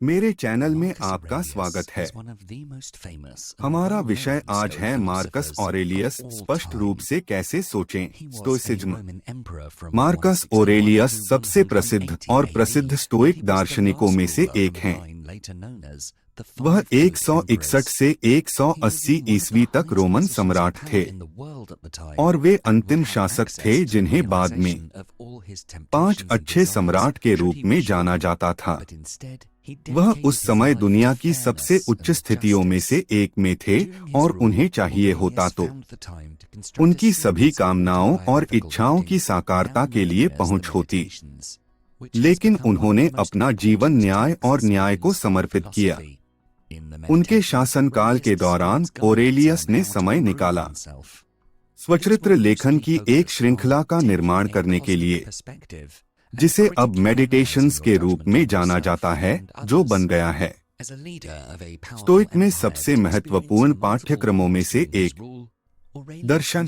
मेरे चैनल में आपका स्वागत है। हमारा विषय आज है मार्कस ऑरेलियस स्पष्ट रूप से कैसे सोचें, स्टोइसिज्म। मार्कस ऑरेलियस सबसे प्रसिद्ध और प्रसिद्ध स्टोइक दार्शनिकों में से एक हैं। वह 161 से 180 ईस्वी तक रोमन सम्राट थे और वे अंतिम शासक थे जिन्हें बाद में 5 अच्छे सम्राट के रूप में जाना जाता था। वह उस समय दुनिया की सबसे उच्च स्थितियों में से एक में थे और उन्हें चाहिए होता तो उनकी सभी कामनाओं और इच्छाओं की साकारता के लिए पहुंच होती, लेकिन उन्होंने अपना जीवन न्याय और न्याय को समर्पित किया। उनके शासनकाल के दौरान ऑरेलियस ने समय निकाला स्वचरित्र लेखन की एक श्रृंखला का निर्माण करने के लिए, जिसे अब मेडिटेशंस के रूप में जाना जाता है, जो बन गया है स्टोइक में सबसे महत्वपूर्ण पाठ्यक्रमों में से एक। दर्शन।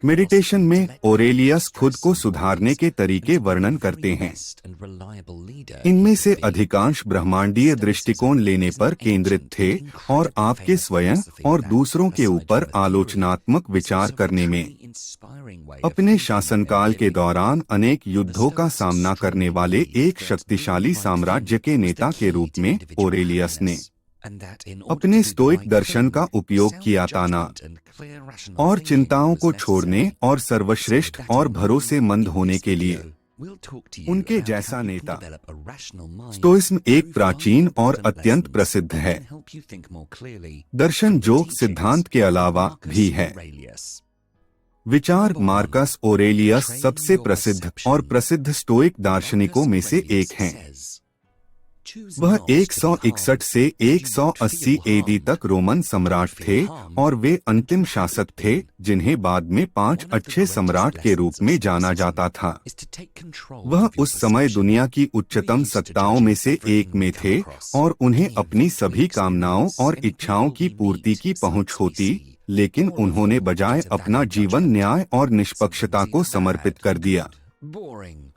मेडिटेशन में ऑरेलियस खुद को सुधारने के तरीके वर्णन करते हैं। इनमें से अधिकांश ब्रह्मांडीय दृष्टिकोण लेने पर केंद्रित थे और आपके स्वयं और दूसरों के ऊपर आलोचनात्मक विचार करने में। अपने शासनकाल के दौरान अनेक युद्धों का सामना करने वाले एक शक्तिशाली साम्राज्य के नेता के रूप में ऑरेलियस ने अपने स्टोइक दर्शन का उपयोग किया तनाव और चिंताओं को छोड़ने और सर्वश्रेष्ठ और भरोसेमंद होने के लिए। उनके जैसा नेता। स्टोइज्म एक प्राचीन और अत्यंत प्रसिद्ध है दर्शन जो सिद्धांत के अलावा भी है। विचार। मार्कस ऑरेलियस सबसे प्रसिद्ध और प्रसिद्ध स्टोइक दार्शनिकों में से एक हैं। वह 161 से 180 एडी तक रोमन सम्राट थे और वे अंतिम शासक थे जिन्हें बाद में 5 अच्छे सम्राट के रूप में जाना जाता था। वह उस समय दुनिया की उच्चतम सत्ताओं में से एक में थे और उन्हें अपनी सभी कामनाओं और इच्छाओं की पूर्ति की पहुंच होती, लेकिन उन्होंने बजाय अपना जीवन न्याय और निष्पक्षता को समर्पित कर दिया।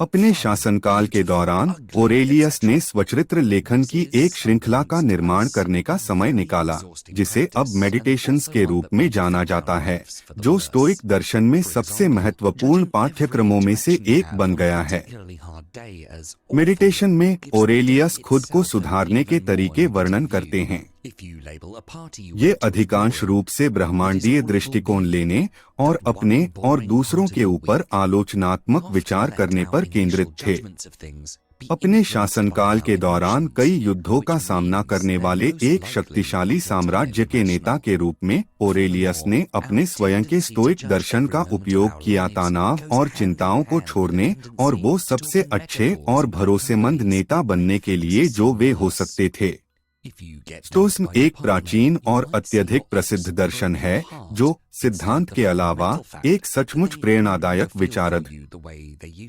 अपने शासनकाल के दौरान ऑरेलियस ने स्वचरित्र लेखन की एक श्रृंखला का निर्माण करने का समय निकाला, जिसे अब मेडिटेशंस के रूप में जाना जाता है, जो स्टोइक दर्शन में सबसे महत्वपूर्ण पाठ्यक्रमों में से एक बन गया है। मेडिटेशन में ऑरेलियस खुद को सुधारने के तरीके वर्णन करते हैं। ये अधिकांश रूप से ब्रह्मांडीय दृष्टिकोण लेने और अपने और दूसरों के ऊपर आलोचनात्मक विचार करने पर केंद्रित थे। अपने शासनकाल के दौरान कई युद्धों का सामना करने वाले एक शक्तिशाली साम्राज्य के नेता के रूप में ऑरेलियस ने अपने स्वयं के स्टोइक दर्शन का उपयोग किया तनाव और चिंताओं को छोड़ने और वो सबसे अच्छे और भरोसेमंद नेता बनने के लिए जो वे हो सकते थे। स्टोइज्म एक प्राचीन और अत्यधिक प्रसिद्ध दर्शन है जो सिद्धांत के अलावा एक सचमुच प्रेरणादायक विचारक।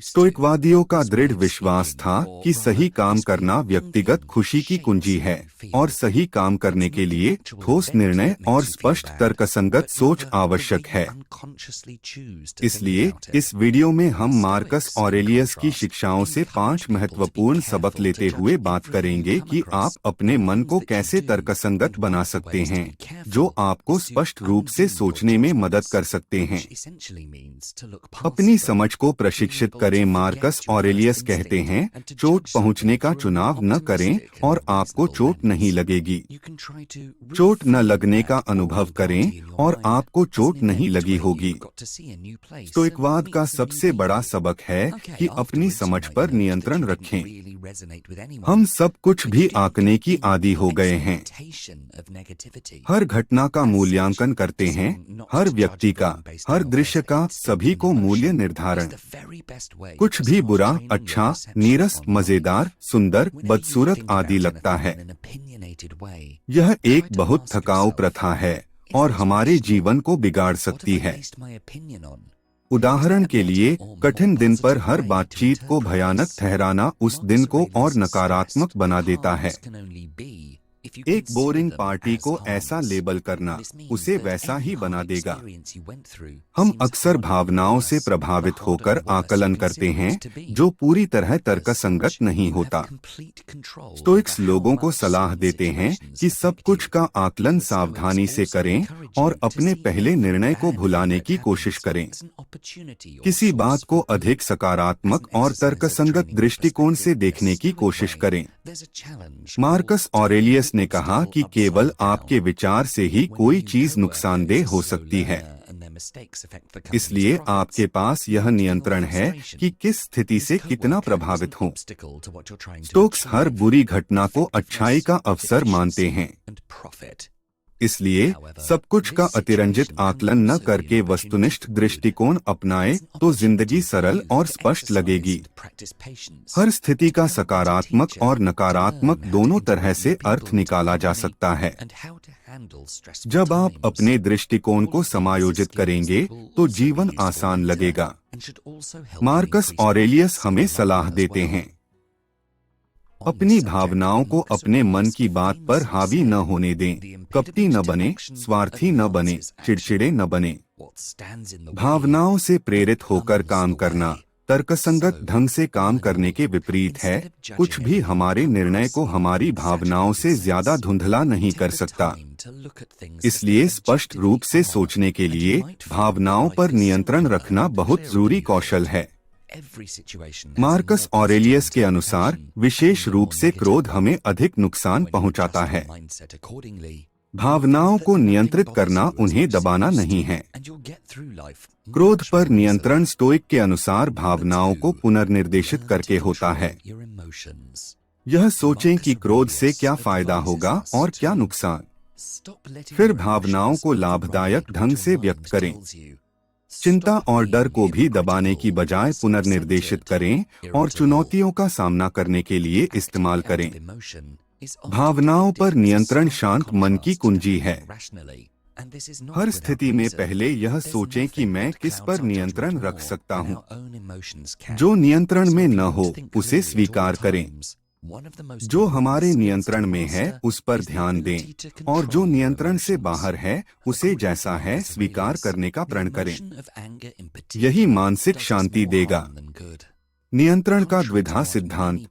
स्टोइकवादियों का दृढ़ विश्वास था कि सही काम करना व्यक्तिगत खुशी की कुंजी है और सही काम करने के लिए ठोस निर्णय और स्पष्ट तर्कसंगत सोच आवश्यक है। इसलिए इस वीडियो में हम मार्कस ऑरेलियस की शिक्षाओं से 5 महत्वपूर्ण सबक लेते हुए बात करेंगे कि आप अपने मन को कैसे तर्कसंगत बना सकते हैं, जो आपको स्पष्ट रूप से सोचने में मदद कर सकते हैं। अपनी समझ को प्रशिक्षित करें। मार्कस ऑरेलियस कहते हैं, चोट पहुंचने का चुनाव न करें और आपको चोट नहीं लगेगी। चोट न लगने का अनुभव करें और आपको चोट नहीं लगी होगी। स्टोइकवाद का सबसे बड़ा सबक है कि अपनी समझ पर नियंत्रण रखें। हम सब कुछ भी आंकने की आदी हो गए हैं। हर घटना का मूल्यांकन करते हैं, हर व्यक्ति का, हर दृश्य का, सभी को मूल्य निर्धारण। कुछ भी बुरा, अच्छा, नीरस, मजेदार, सुंदर, बदसूरत आदि लगता है। यह एक बहुत थकाऊ प्रथा है और हमारे जीवन को बिगाड़ सकती है। उदाहरण के लिए, कठिन दिन पर हर बातचीत को भयानक ठहराना उस दिन को और नकारात्मक बना देता है। एक बोरिंग पार्टी को ऐसा लेबल करना उसे वैसा ही बना देगा। हम अक्सर भावनाओं से प्रभावित होकर आकलन करते हैं जो पूरी तरह तर्कसंगत नहीं होता। स्टोइक्स लोगों को सलाह देते हैं कि सब कुछ का आकलन सावधानी से करें और अपने पहले निर्णय को भुलाने की कोशिश करें। किसी बात को अधिक सकारात्मक और तर्कसंगत दृष्टिकोण से देखने की कोशिश करें। मार्कस ऑरेलियस ने कहा कि केवल आपके विचार से ही कोई चीज नुकसानदेह हो सकती है। इसलिए आपके पास यह नियंत्रण है कि किस स्थिति से कितना प्रभावित हों। स्टोक्स हर बुरी घटना को अच्छाई का अवसर मानते हैं। इसलिए सब कुछ का अतिरंजित आकलन न करके वस्तुनिष्ठ दृष्टिकोण अपनाएं तो जिंदगी सरल और स्पष्ट लगेगी। हर स्थिति का सकारात्मक और नकारात्मक दोनों तरह से अर्थ निकाला जा सकता है। जब आप अपने दृष्टिकोण को समायोजित करेंगे तो जीवन आसान लगेगा। मार्कस ऑरेलियस हमें सलाह देते हैं, अपनी भावनाओं को अपने मन की बात पर हावी न होने दें। कपटी न बने, स्वार्थी न बने, चिड़चिड़े न बने। भावनाओं से प्रेरित होकर काम करना तर्कसंगत ढंग से काम करने के विपरीत है। कुछ भी हमारे निर्णय को हमारी भावनाओं से ज्यादा धुंधला नहीं कर सकता। इसलिए स्पष्ट रूप से सोचने के लिए भावनाओं पर नियंत्रण रखना बहुत जरूरी कौशल है। मार्कस ऑरेलियस के अनुसार विशेष रूप से क्रोध हमें अधिक नुकसान पहुंचाता है। भावनाओं को नियंत्रित करना उन्हें दबाना नहीं है। क्रोध पर नियंत्रण स्टोइक के अनुसार भावनाओं को पुनर्निर्देशित करके होता है। यह सोचें कि क्रोध से क्या फायदा होगा और क्या नुकसान। फिर भावनाओं को लाभदायक ढंग से व्यक्त करें। चिंता और डर को भी दबाने की बजाय पुनर्निर्देशित करें और चुनौतियों का सामना करने के लिए इस्तेमाल करें। भावनाओं पर नियंत्रण शांत मन की कुंजी है। हर स्थिति में पहले यह सोचें कि मैं किस पर नियंत्रण रख सकता हूं। जो नियंत्रण में न हो उसे स्वीकार करें। जो हमारे नियंत्रण में है उस पर ध्यान दें और जो नियंत्रण से बाहर है उसे जैसा है स्वीकार करने का प्रण करें। यही मानसिक शांति देगा। नियंत्रण का द्विधा सिद्धांत।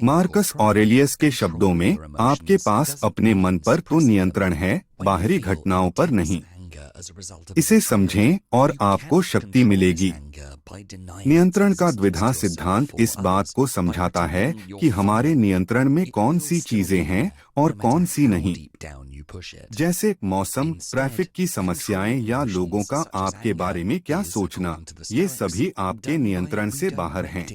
मार्कस ऑरेलियस के शब्दों में, आपके पास अपने मन पर तो नियंत्रण है, बाहरी घटनाओं पर नहीं। इसे समझें और आपको शक्ति मिलेगी। नियंत्रण का द्विधा सिद्धांत इस बात को समझाता है कि हमारे नियंत्रण में कौन सी चीजें हैं और कौन सी नहीं। जैसे मौसम, ट्रैफिक की समस्याएं या लोगों का आपके बारे में क्या सोचना, ये सभी आपके नियंत्रण से बाहर हैं।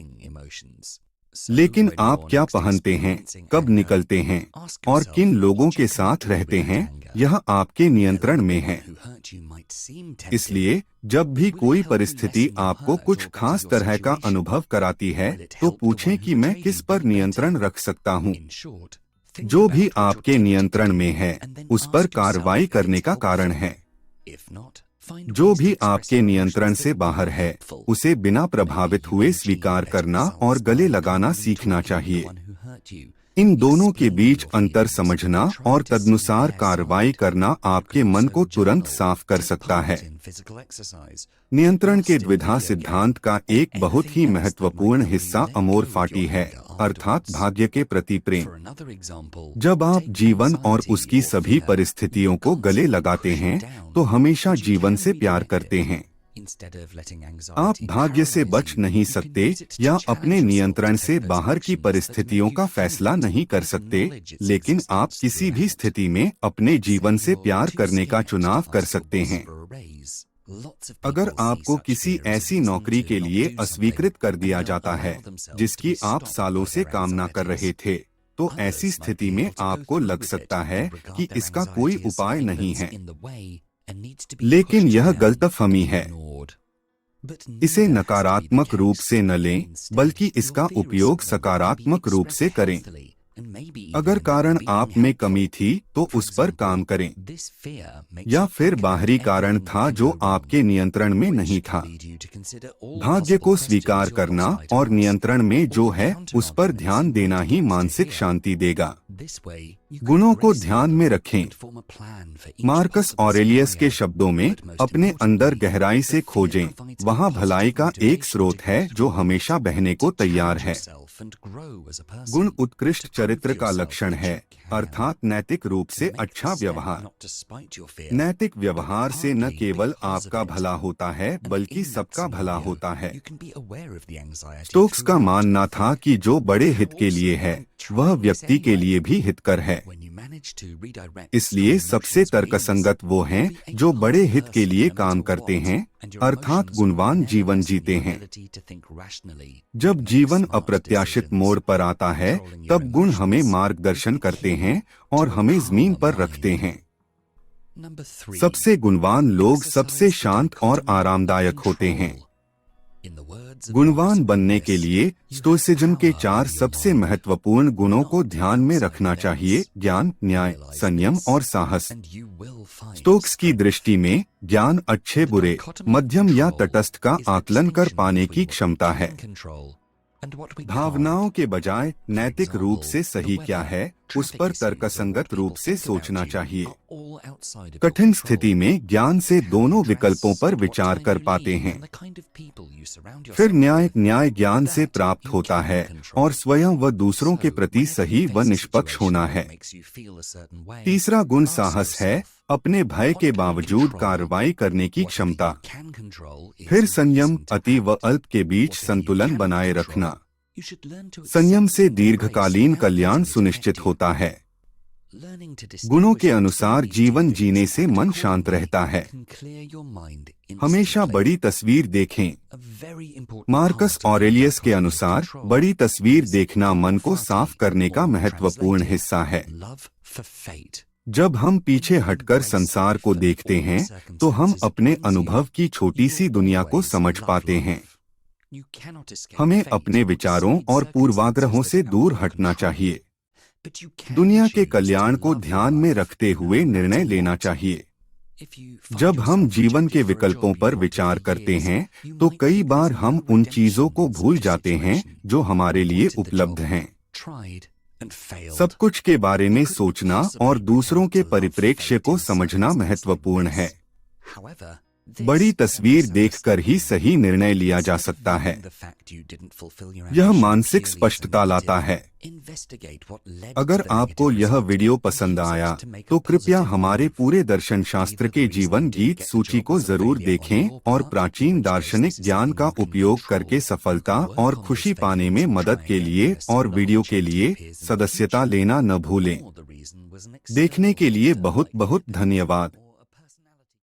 लेकिन आप क्या पहनते हैं, कब निकलते हैं और किन लोगों के साथ रहते हैं, यह आपके नियंत्रण में है। इसलिए जब भी कोई परिस्थिति आपको कुछ खास तरह का अनुभव कराती है तो पूछें कि मैं किस पर नियंत्रण रख सकता हूँ। जो भी आपके नियंत्रण में है उस पर कार्रवाई करने का कारण है। जो भी आपके नियंत्रण से बाहर है उसे बिना प्रभावित हुए स्वीकार करना और गले लगाना सीखना चाहिए। इन दोनों के बीच अंतर समझना और तदनुसार कार्रवाई करना आपके मन को तुरंत साफ कर सकता है। नियंत्रण के द्विधा सिद्धांत का एक बहुत ही महत्वपूर्ण हिस्सा अमोर फाटी है, अर्थात भाग्य के प्रति प्रेम। जब आप जीवन और उसकी सभी परिस्थितियों को गले लगाते हैं तो हमेशा जीवन से प्यार करते हैं। आप भाग्य से बच नहीं सकते या अपने नियंत्रण से बाहर की परिस्थितियों का फैसला नहीं कर सकते, लेकिन आप किसी भी स्थिति में अपने जीवन से प्यार करने का चुनाव कर सकते हैं। अगर आपको किसी ऐसी नौकरी के लिए अस्वीकृत कर दिया जाता है जिसकी आप सालों से कामना कर रहे थे, तो ऐसी स्थिति में आपको लग सकता है कि इसका कोई उपाय नहीं है। लेकिन यह गलतफहमी है। इसे नकारात्मक रूप से न लें, बल्कि इसका उपयोग सकारात्मक रूप से करें। अगर कारण आप में कमी थी तो उस पर काम करें, या फिर बाहरी कारण था जो आपके नियंत्रण में नहीं था। भाग्य को स्वीकार करना और नियंत्रण में जो है उस पर ध्यान देना ही मानसिक शांति देगा। गुणों को ध्यान में रखें। मार्कस ऑरेलियस के शब्दों में अपने अंदर गहराई से खोजें, वहाँ भलाई का एक स्रोत है जो हमेशा बहने को तैयार है। गुण उत्कृष्ट चरित्र का लक्षण है, अर्थात नैतिक रूप से अच्छा व्यवहार। नैतिक व्यवहार से न केवल आपका भला होता है बल्कि सबका भला होता है। स्टोक्स का मानना था कि जो बड़े हित के लिए है वह व्यक्ति के लिए भी हितकर है। इसलिए सबसे तर्कसंगत वो हैं जो बड़े हित के लिए काम करते हैं, अर्थात गुणवान जीवन जीते हैं। जब जीवन अप्रत्याशित मोड़ पर आता है तब गुण हमें मार्गदर्शन करते हैं और हमें जमीन पर रखते हैं। सबसे गुणवान लोग सबसे शांत और आरामदायक होते हैं। गुणवान बनने के लिए स्टोइसिज्म के 4 सबसे महत्वपूर्ण गुणों को ध्यान में रखना चाहिए: ज्ञान, न्याय, संयम और साहस। स्टोक्स की दृष्टि में ज्ञान अच्छे बुरे, मध्यम या तटस्थ का आकलन कर पाने की क्षमता है। भावनाओं के बजाय नैतिक रूप से सही क्या है उस पर तर्कसंगत रूप से सोचना चाहिए। कठिन स्थिति में ज्ञान से दोनों विकल्पों पर विचार कर पाते हैं। फिर न्याय ज्ञान से प्राप्त होता है और स्वयं व दूसरों के प्रति सही व निष्पक्ष होना है। तीसरा गुण साहस है, अपने भय के बावजूद कार्रवाई करने की क्षमता। फिर संयम, अति व अल्प के बीच संतुलन बनाए रखना। संयम से दीर्घकालीन कल्याण सुनिश्चित होता है। गुणों के अनुसार जीवन जीने से मन शांत रहता है। हमेशा बड़ी तस्वीर देखें। मार्कस ऑरेलियस के अनुसार बड़ी तस्वीर देखना मन को साफ करने का महत्वपूर्ण हिस्सा है। जब हम पीछे हटकर संसार को देखते हैं तो हम अपने अनुभव की छोटी सी दुनिया को समझ पाते हैं। हमें अपने विचारों और पूर्वाग्रहों से दूर हटना चाहिए। दुनिया के कल्याण को ध्यान में रखते हुए निर्णय लेना चाहिए। जब हम जीवन के विकल्पों पर विचार करते हैं तो कई बार हम उन चीजों को भूल जाते हैं जो हमारे लिए उपलब्ध हैं। सब कुछ के बारे में सोचना और दूसरों के परिप्रेक्ष्य को समझना महत्वपूर्ण है। बड़ी तस्वीर देखकर ही सही निर्णय लिया जा सकता है। यह मानसिक स्पष्टता लाता है। अगर आपको यह वीडियो पसंद आया तो कृपया हमारे पूरे दर्शन शास्त्र के जीवन गीत सूची को जरूर देखें और प्राचीन दार्शनिक ज्ञान का उपयोग करके सफलता और खुशी पाने में मदद के लिए और वीडियो के लिए सदस्यता लेना न भूलें। देखने के लिए बहुत बहुत धन्यवाद।